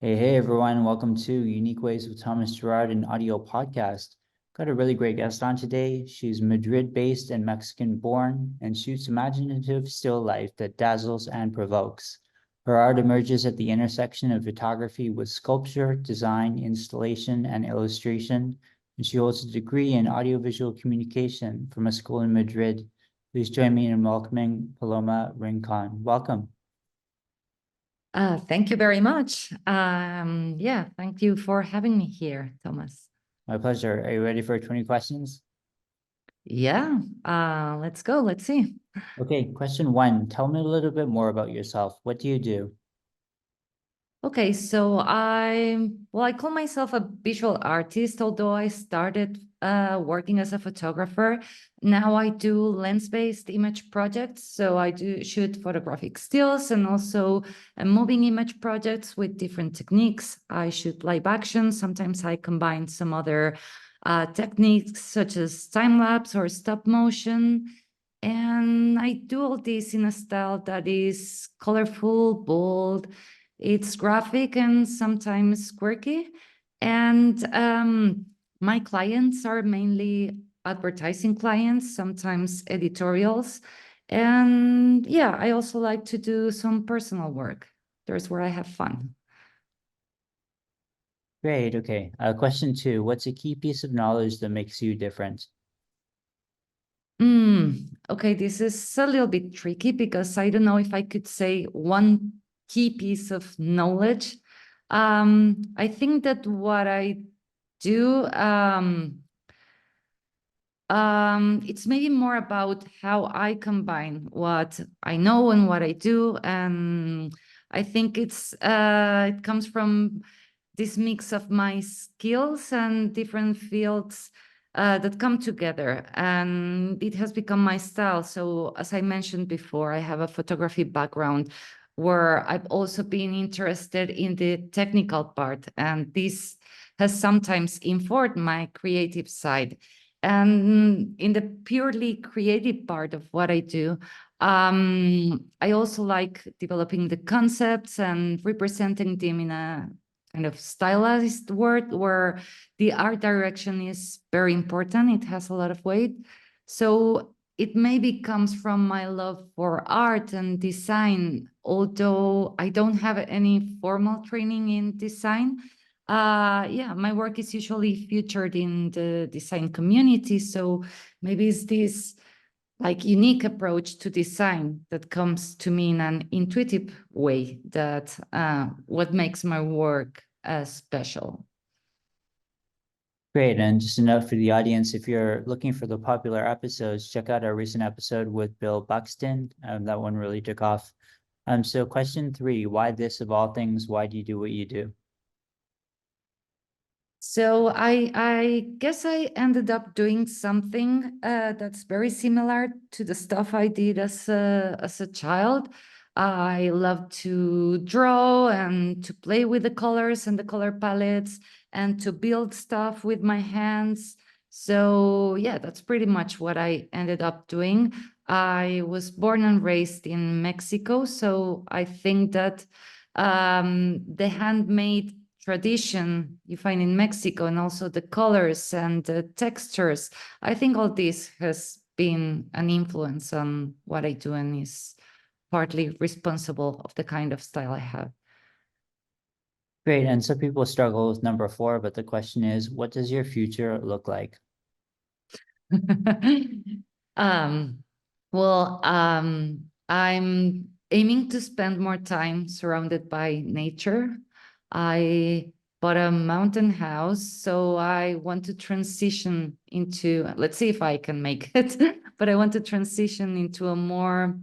Hey everyone, welcome to Unique Ways with Thomas Gerard, an audio podcast. Got a really great guest on today. She's Madrid-based and Mexican-born and shoots imaginative still life that dazzles and provokes. Her art emerges at the intersection of photography with sculpture, design, installation, and illustration, and she holds a degree in audiovisual communication from a school in Madrid. Please join me in welcoming Paloma Rincon. Welcome. Thank you very much. Yeah, thank you for having me here, Thomas. My pleasure. Are you ready for 20 questions? Yeah, let's go. Let's see. Okay, question one. Tell me a little bit more about yourself. What do you do? Okay, so I call myself a visual artist, although I started working as a photographer. Now I do lens-based image projects. So I do shoot photographic stills and also moving image projects with different techniques. I shoot live action. Sometimes I combine some other techniques such as time-lapse or stop motion. And I do all this in a style that is colorful, bold, it's graphic and sometimes quirky. And my clients are mainly advertising clients, sometimes editorials. And yeah, I also like to do some personal work. There's where I have fun. Great. Okay. Question two. What's a key piece of knowledge that makes you different? Okay, this is a little bit tricky because I don't know if I could say one key piece of knowledge. I think that what I do, it's maybe more about how I combine what I know and what I do, and I think it comes from this mix of my skills and different fields that come together, and it has become my style. So, as I mentioned before, I have a photography background where I've also been interested in the technical part, and this has sometimes informed my creative side. And in the purely creative part of what I do, I also like developing the concepts and representing them in a kind of stylized word where the art direction is very important. It has a lot of weight. So it maybe comes from my love for art and design, although I don't have any formal training in design. Yeah, my work is usually featured in the design community. So maybe it's this like unique approach to design that comes to me in an intuitive way that what makes my work special. Great. And just a note for the audience, if you're looking for the popular episodes, check out our recent episode with Bill Buxton. That one really took off. So question three, why this of all things? Why do you do what you do? So I guess I ended up doing something that's very similar to the stuff I did as a child. I love to draw and to play with the colors and the color palettes and to build stuff with my hands. So yeah, that's pretty much what I ended up doing. I was born and raised in Mexico, so I think that the handmade tradition you find in Mexico and also the colors and the textures. I think all this has been an influence on what I do and is partly responsible of the kind of style I have. Great. And some people struggle with number four, but the question is, what does your future look like? um, I'm aiming to spend more time surrounded by nature. I bought a mountain house, so I want to transition into, let's see if I can make it, but I want to transition into a more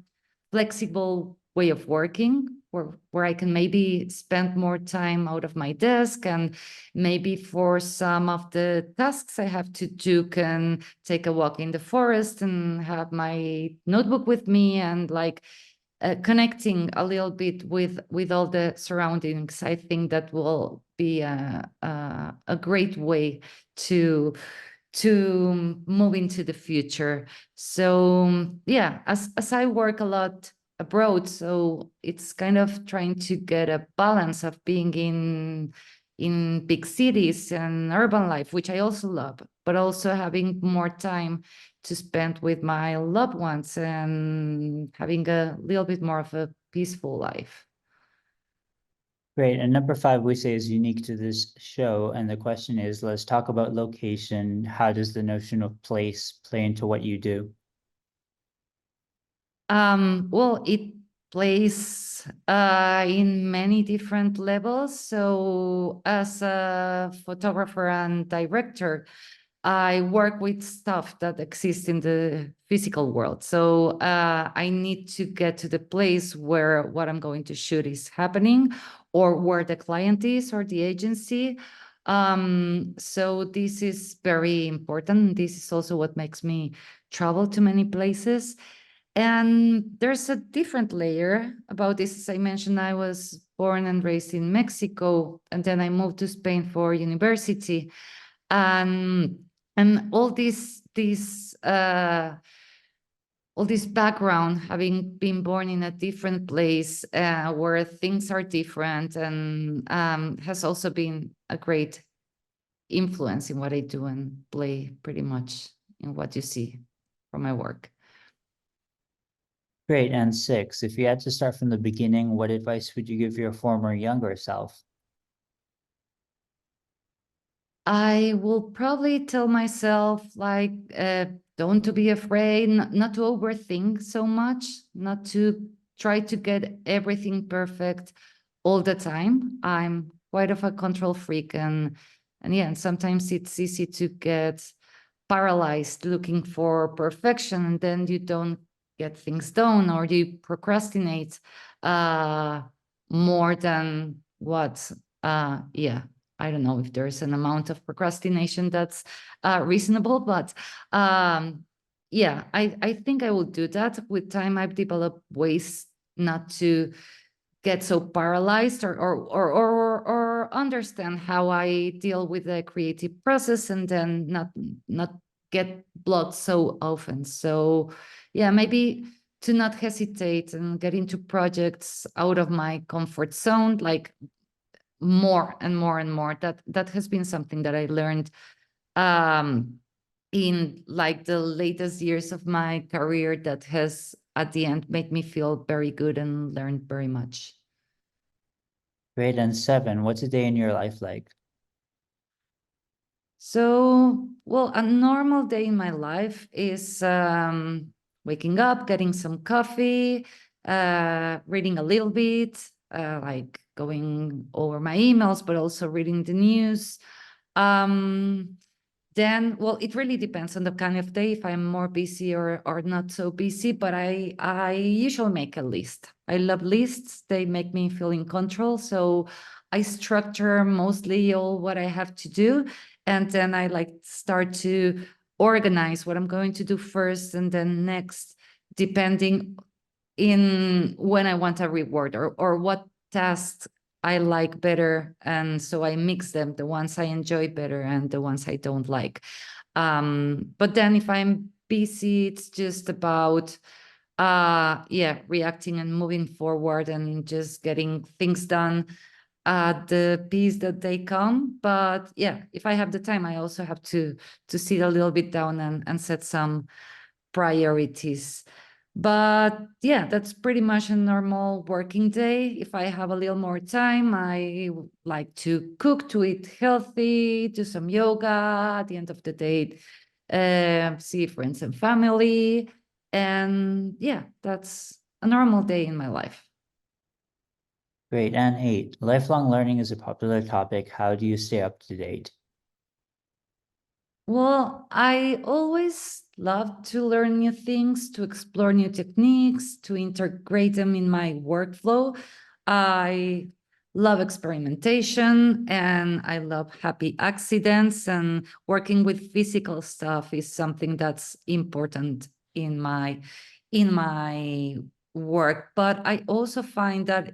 flexible way of working where I can maybe spend more time out of my desk and maybe for some of the tasks I have to do can take a walk in the forest and have my notebook with me and like connecting a little bit with all the surroundings. I think that will be a great way to move into the future. So yeah, as I work a lot abroad, so it's kind of trying to get a balance of being in big cities and urban life, which I also love, but also having more time to spend with my loved ones and having a little bit more of a peaceful life. Great. And number five, we say is unique to this show. And the question is, let's talk about location. How does the notion of place play into what you do? Well, it plays in many different levels. So as a photographer and director, I work with stuff that exists in the physical world. So I need to get to the place where what I'm going to shoot is happening, or where the client is, or the agency. So this is very important. This is also what makes me travel to many places. And there's a different layer about this. As I mentioned, I was born and raised in Mexico, and then I moved to Spain for university. And all this background, having been born in a different place where things are different, and has also been a great influence in what I do and play pretty much in what you see from my work. Great. And six, if you had to start from the beginning, what advice would you give your former younger self? I will probably tell myself, like, don't to be afraid, not to overthink so much, not to try to get everything perfect all the time. I'm quite of a control freak, and yeah, and sometimes it's easy to get paralyzed looking for perfection, and then you don't get things done, or you procrastinate uh, more than what. Yeah, I don't know if there's an amount of procrastination that's reasonable, but yeah, I think I will do that. With time, I've developed ways not to get so paralyzed, or understand how I deal with the creative process, and then not get blocked so often. So yeah, maybe to not hesitate and get into projects out of my comfort zone, like more and more and more. That has been something that I learned um in like the latest years of my career, that has at the end made me feel very good and learned very much. Great. And seven, what's a day in your life like? So, well, a normal day in my life is waking up, getting some coffee, reading a little bit, like going over my emails, but also reading the news. Um, then, well, it really depends on the kind of day, if I'm more busy or not so busy, but I usually make a list. I love lists. They make me feel in control. So I structure mostly all what I have to do, and then I like start to organize what I'm going to do first and then next, depending in when I want a reward, or what tasks I like better. And so I mix them, the ones I enjoy better and the ones I don't like. But then if I'm busy, it's just about yeah, reacting and moving forward and just getting things done at the pace that they come. But yeah, if I have the time, I also have to sit a little bit down and set some priorities. But yeah, that's pretty much a normal working day. If I have a little more time, I like to cook, to eat healthy, do some yoga. At the end of the day, see friends and family. And yeah, that's a normal day in my life. Great. And eight, lifelong learning is a popular topic. How do you stay up to date? Well, I always love to learn new things, to explore new techniques, to integrate them in my workflow. I love experimentation, and I love happy accidents, and working with physical stuff is something that's important in my work. But I also find that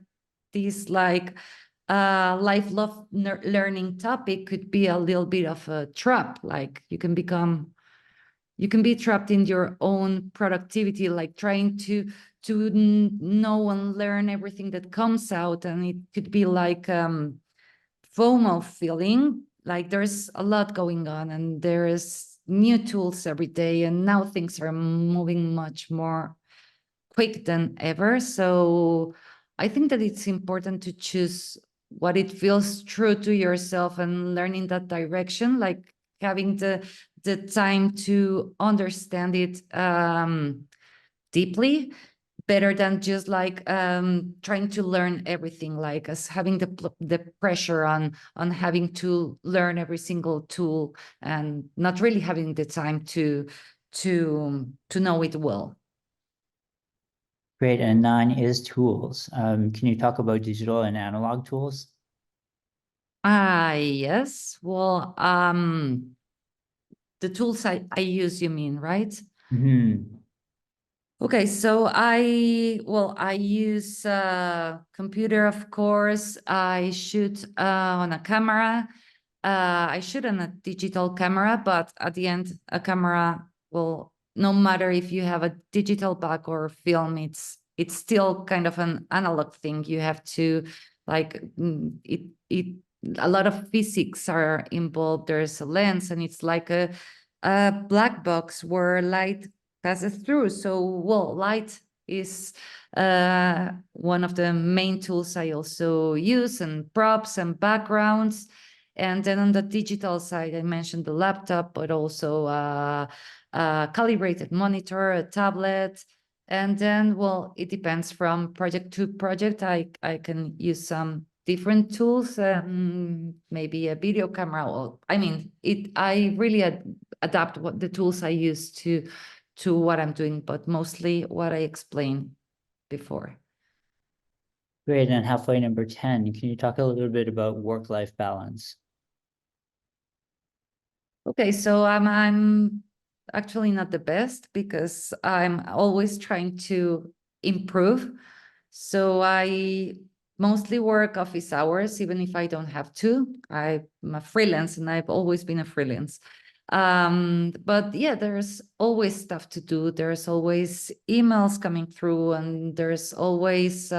this like lifelong learning topic could be a little bit of a trap. Like you can be trapped in your own productivity, like trying to know and learn everything that comes out, and it could be like FOMO feeling, like there's a lot going on and there's new tools every day, and now things are moving much more quick than ever. So I think that it's important to choose what it feels true to yourself and learn in that direction, like having the time to understand it deeply, better than just like trying to learn everything, like as having the pressure on having to learn every single tool and not really having the time to know it well. Great. And 9 is tools. Can you talk about digital and analog tools? Yes. Well, the tools I use, you mean, right? Hmm. Okay, so I use computer, of course. I shoot on a camera. I shoot on a digital camera, but at the end, a camera will, no matter if you have a digital back or film, it's still kind of an analog thing. You have to like it. A lot of physics are involved. There's a lens, and it's like a black box where light passes through. So, well, light is one of the main tools I also use, and props and backgrounds. And then on the digital side, I mentioned the laptop, but also a calibrated monitor, a tablet. And then, well, it depends from project to project. I can use some different tools, maybe a video camera. Or, I mean, I really adapt what the tools I use to what I'm doing, but mostly what I explained before. Great. And halfway number 10, can you talk a little bit about work-life balance? Okay, so I'm actually not the best because I'm always trying to improve. So I mostly work office hours, even if I don't have to. I'm a freelance and I've always been a freelance. But yeah, there's always stuff to do. There's always emails coming through, and there's always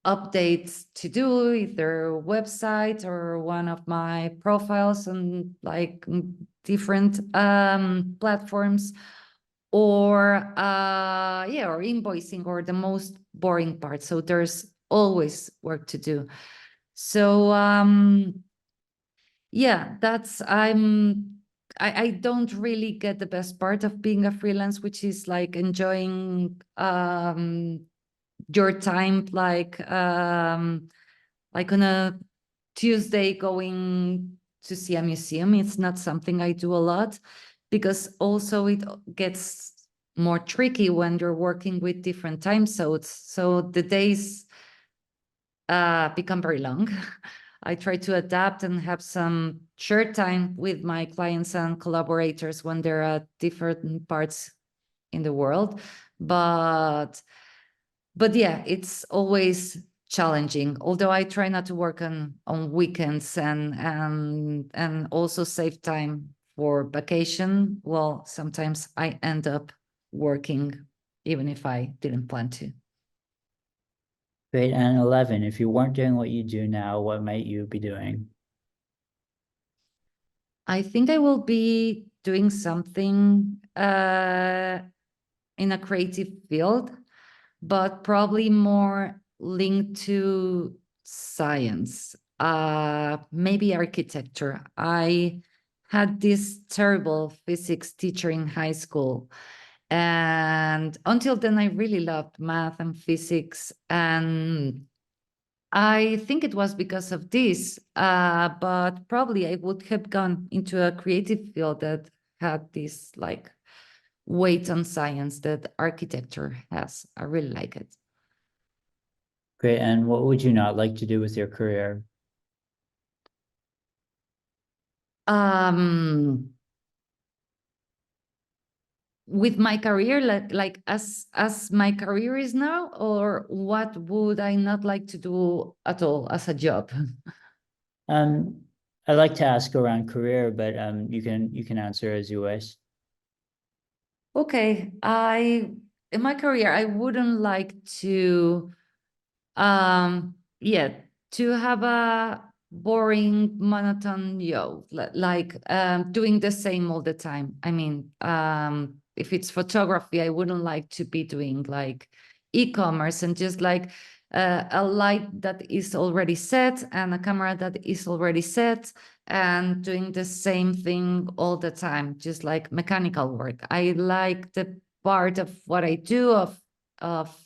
updates to do, either website or one of my profiles on like different platforms, or yeah, or invoicing, or the most boring part. So there's always work to do. So yeah, that's I don't really get the best part of being a freelance, which is like enjoying your time, like on a Tuesday going to see a museum. It's not something I do a lot, because also it gets more tricky when you're working with different time zones. So the days become very long. I try to adapt and have some short time with my clients and collaborators when they're at different parts in the world. But yeah, it's always challenging. Although I try not to work on weekends, and also save time for vacation. Well, sometimes I end up working even if I didn't plan to. Great. And 11, if you weren't doing what you do now, what might you be doing? I think I will be doing something in a creative field, but probably more linked to science, maybe architecture. I had this terrible physics teacher in high school. And until then, I really loved math and physics. And I think it was because of this, but probably I would have gone into a creative field that had this like weight on science that architecture has. I really like it. Great. And what would you not like to do with your career? Um, with my career, like as my career is now, or what would I not like to do at all as a job? Um, I like to ask around career, but you can answer as you wish. Okay, in my career, I wouldn't like to, yeah, to have a boring, monotone like doing the same all the time. I mean, if it's photography, I wouldn't like to be doing like e-commerce and just like a light that is already set and a camera that is already set and doing the same thing all the time, just like mechanical work. I like the part of what I do of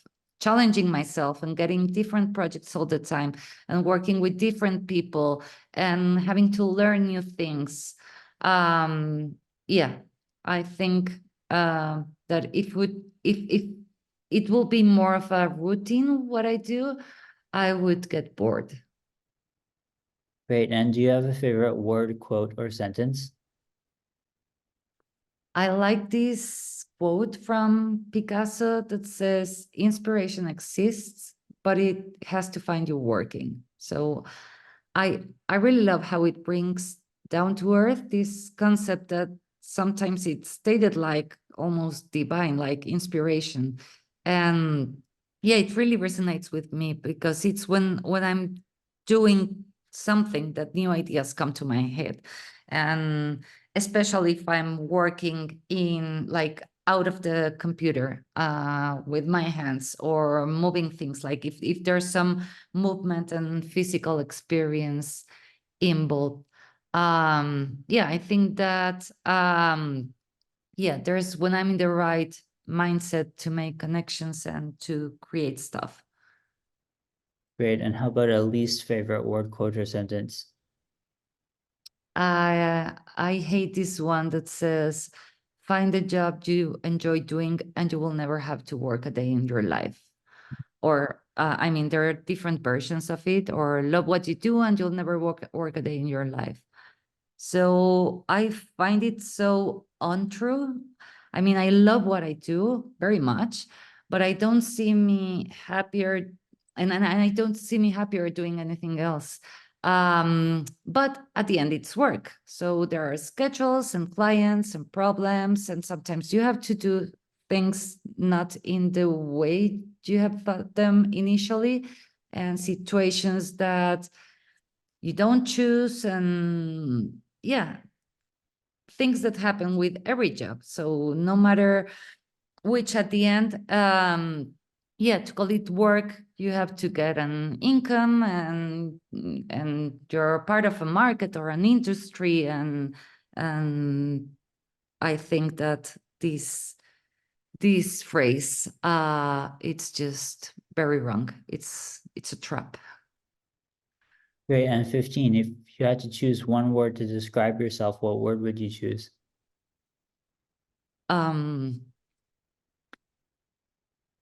challenging myself and getting different projects all the time and working with different people and having to learn new things. Yeah, I think that if it will be more of a routine what I do, I would get bored. Great. And do you have a favorite word, quote, or sentence? I like this quote from Picasso that says, "Inspiration exists, but it has to find you working." So I really love how it brings down to earth this concept that sometimes it's stated like almost divine, like inspiration. And yeah, it really resonates with me because it's when I'm doing something that new ideas come to my head. And especially if I'm working in like out of the computer with my hands or moving things, like if there's some movement and physical experience involved. Yeah, I think that yeah, there's when I'm in the right mindset to make connections and to create stuff. Great. And how about a least favorite word, quote, or sentence? I hate this one that says, "Find a job you enjoy doing, and you will never have to work a day in your life." Or I mean, there are different versions of it. Or love what you do, and you'll never work a day in your life. So I find it so untrue. I mean, I love what I do very much, but I don't see me happier, and I don't see me happier doing anything else. But at the end, it's work. So there are schedules and clients and problems, and sometimes you have to do things not in the way you have thought them initially, and situations that you don't choose, and yeah, things that happen with every job. So no matter which, at the end, yeah, to call it work, you have to get an income, and you're part of a market or an industry, and I think that this phrase, it's just very wrong. It's a trap. Great. And 15, if you had to choose one word to describe yourself, what word would you choose? um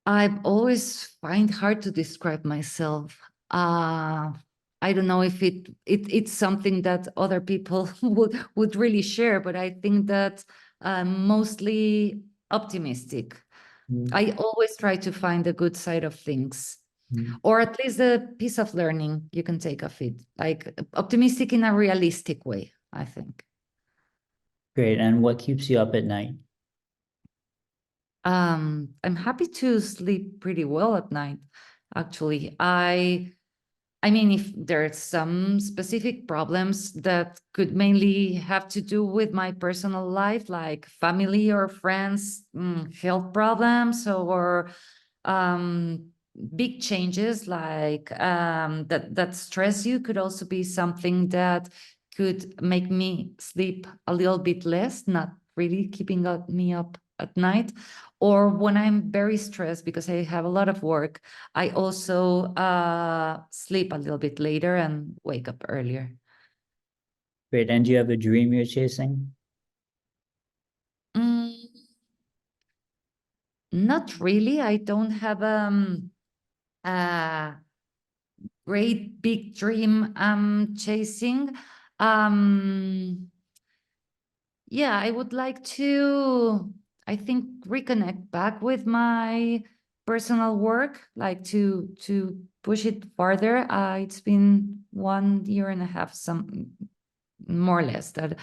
I've always find hard to describe myself. I don't know if it's something that other people would really share, but I think that I'm mostly optimistic. Mm, I always try to find the good side of things, mm. or at least a piece of learning you can take of it. Like optimistic in a realistic way, I think. Great. And what keeps you up at night? I'm happy to sleep pretty well at night, actually. I mean, if there's some specific problems that could mainly have to do with my personal life, like family or friends, health problems, or um, big changes like that stress you, could also be something that could make me sleep a little bit less, not really keeping me up at night. Or when I'm very stressed because I have a lot of work, I also sleep a little bit later and wake up earlier. Great. And do you have a dream you're chasing? Mm, not really. I don't have a great big dream I'm chasing. Um, yeah, I would like to, I think, reconnect back with my personal work, like to push it farther. It's been 1 year and a half, some more or less, that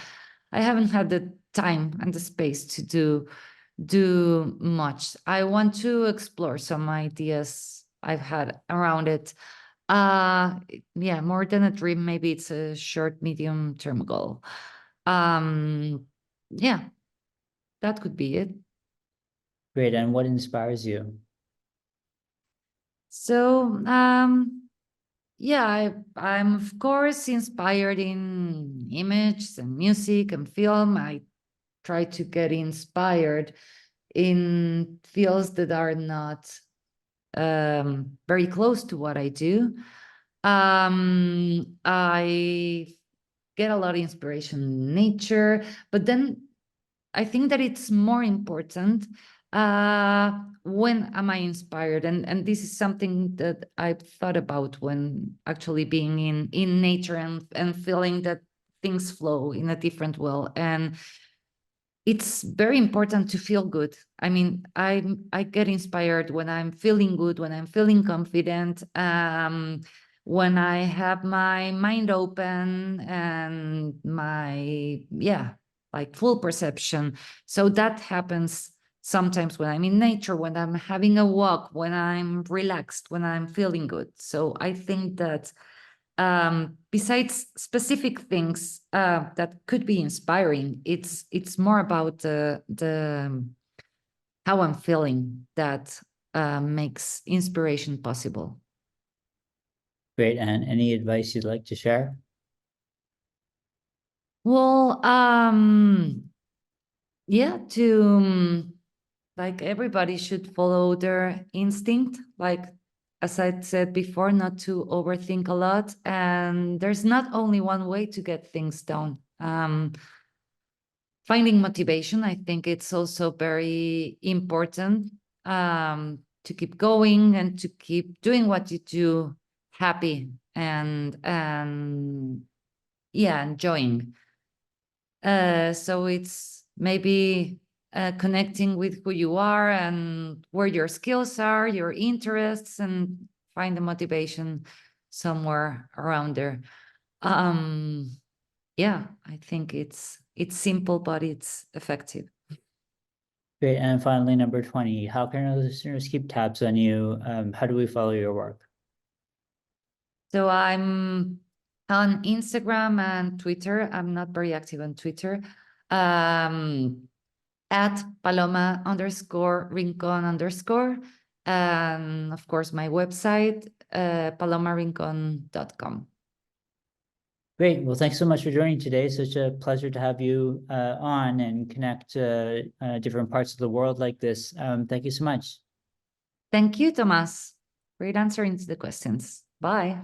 I haven't had the time and the space to do do much. I want to explore some ideas I've had around it. Yeah, more than a dream, maybe it's a short, medium term goal. Yeah, that could be it. Great. And what inspires you? So, yeah, I'm of course inspired in image and music and film. I try to get inspired in fields that are not very close to what I do. I get a lot of inspiration in nature, but then I think that it's more important when am I inspired, and this is something that I've thought about when actually being in nature and feeling that things flow in a different way. And it's very important to feel good. I mean, I get inspired when I'm feeling good, when I'm feeling confident, when I have my mind open and my, yeah, like full perception. So that happens sometimes when I'm in nature, when I'm having a walk, when I'm relaxed, when I'm feeling good. So I think that besides specific things that could be inspiring, it's more about the how I'm feeling that makes inspiration possible. Great. And any advice you'd like to share? Well, yeah, to like everybody should follow their instinct, like as I said before, not to overthink a lot. And there's not only one way to get things done. Finding motivation, I think it's also very important to keep going and to keep doing what you do happy and yeah, enjoying. So it's maybe connecting with who you are and where your skills are, your interests, and find the motivation somewhere around there. Yeah, I think it's simple, but it's effective. Great. And finally, number 20, how can our listeners keep tabs on you? How do we follow your work? So I'm on Instagram and Twitter. I'm not very active on Twitter. At Paloma _ Rincon _ and of course my website, palomarincon.com. Great. Well, thanks so much for joining today. Such a pleasure to have you on and connect different parts of the world like this. Thank you so much. Thank you, Thomas. Great answering to the questions. Bye.